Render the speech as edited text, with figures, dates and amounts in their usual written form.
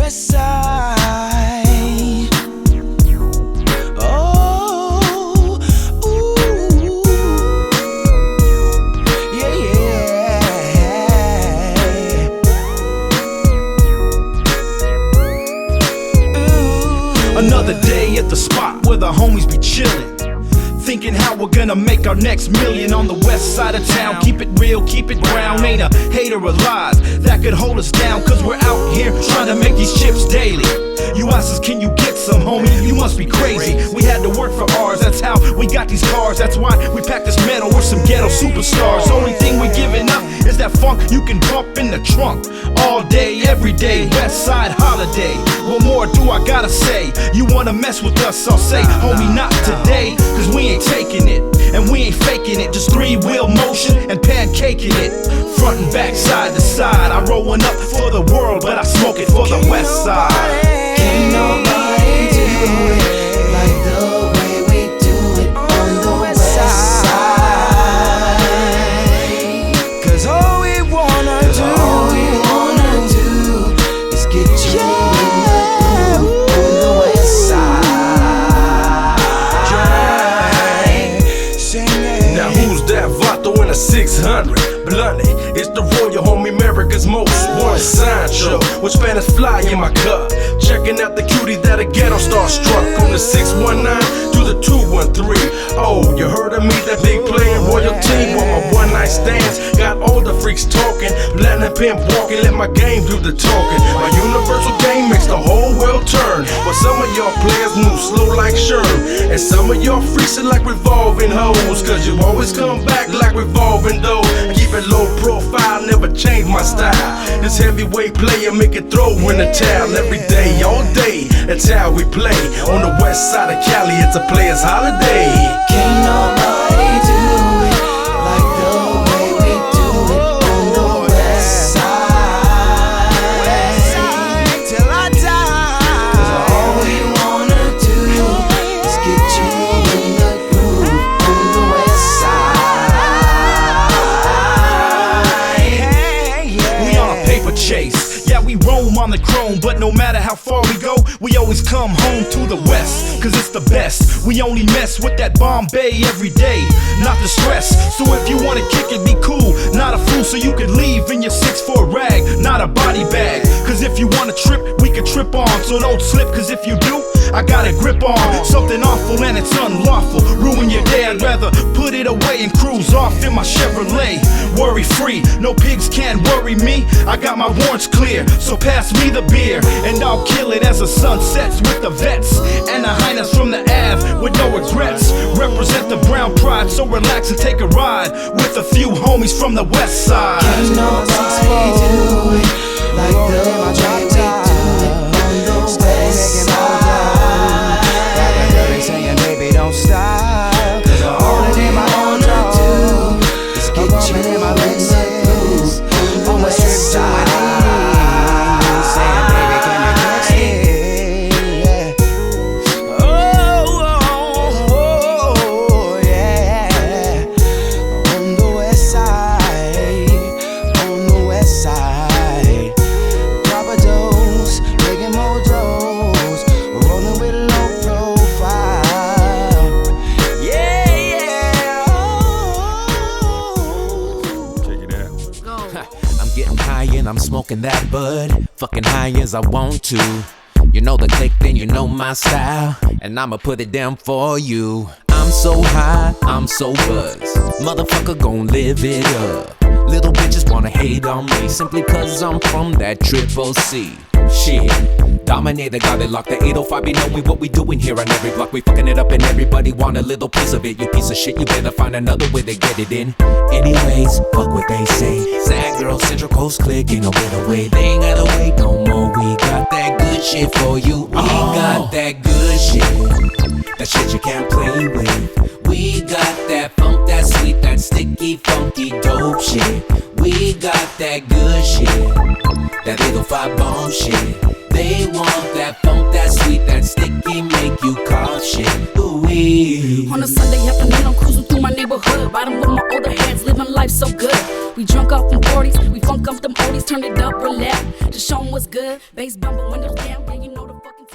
west side. Another day at the spot where the homies be chillin', thinking how we're gonna make our next million on the west side of town. Keep it real, keep it brown. Ain't a hater alive that could hold us down, cause we're out here trying to make these chips daily. You ask us, can you get some, homie? You must be crazy. We had to work for ours, that's how we got these cars. That's why we pack this metal, we're some ghetto superstars. Only thing we giving up is that funk you can bump in the trunk. All day, every day, west side holiday. What more do I gotta say? You wanna mess with us, I'll say, homie, not today. Cause we ain't taking it, and we ain't faking it. Just three-wheel motion and pancaking it. Front and back, side to side. I roll one up for the world, but I smoke it for the west side. Can't nobody do it like the way we do it on the west side. Cause all we wanna do is get you in the groove on the west side. Sing it. Now who's that vato in a 600? Blunted, it's the Royal Homie, America's most wanted sign show. With Spanish fly in my cup, checking out the cuties that a ghetto star struck. From the 619 to the 213. Oh, you heard of me, that big playing royalty. With my one night stands, got all the freaks talking. Platinum pimp walking, let my game do the talking. My universal game makes the whole world turn. But some of y'all players move slow like Sherm, and some of y'all freaks are like revolving hoes. Cause you always come back like revolving though. Keep it low profile, never change my style. This heavyweight player make it throw in the towel. Every day, all day, that's how we play. On the west side of Cali, it's a player's holiday. Can't nobody do it like the way we do it on the west side. Till I die. Cause all we wanna do is get you in the groove on the west side. We on a paper chase, yeah, we roam on the chrome. But no matter how far we go, we always come home to the west. Cause it's the best, we only mess with that Bombay every day, not the stress. So if you wanna kick it, be cool, not a fool. So you could leave in your 6'4" rag, not a body bag. Cause if you wanna trip, we can trip on. So don't slip, cause if you do, I got a grip on something awful and it's unlawful. Ruin your day, I'd rather put it away and cruise off in my Chevrolet. Worry free, no pigs can worry me. I got my warrants clear, so pass me the beer. And I'll kill it as the sun sets with the vets. And the highness from the Ave with no regrets. Represent the brown pride, so relax and take a ride with a few homies from the west side. Can't nobody do it like the way we do it on the west side. Saying, baby, don't stop. Cause all that I wanna do is get you in the groove on the west side. Saying, baby, can you catch it? Yeah. Oh, yeah. On the west side, on the west side. Drop a dose, making more dose, rolling with low profile. Yeah, yeah. Check it out. I'm getting high and I'm smoking that bud. Fucking high as I want to. You know the click, then you know my style. And I'ma put it down for you. I'm so high, I'm so buzzed. Motherfucker gon' live it up. Little bitches wanna hate on me simply cause I'm from that triple C. Shit, Dominator got it locked. The 805 be knowing what we doing here on every block. We fucking it up and everybody want a little piece of it. You piece of shit, you better find another way to get it in. Anyways, fuck what they say. Sadgirl, Central Coast Clique, ain't no better way. They ain't gotta wait no more. We got that good shit for you. We got that good shit. That shit you can't play with. We got that funk, that sweet, that sticky, funky, dope shit. We got that good shit. that 805 bomb shit. They want that funk, that sweet, that sticky, make you cough shit. Ooh-wee. On a Sunday afternoon, I'm cruising through my neighborhood, riding with my older heads, living life so good. We drunk off them 40s, we funk up them oldies, turn it up, relax, just show 'em what's good. Bass bumper, windows down, yeah, you know the fucking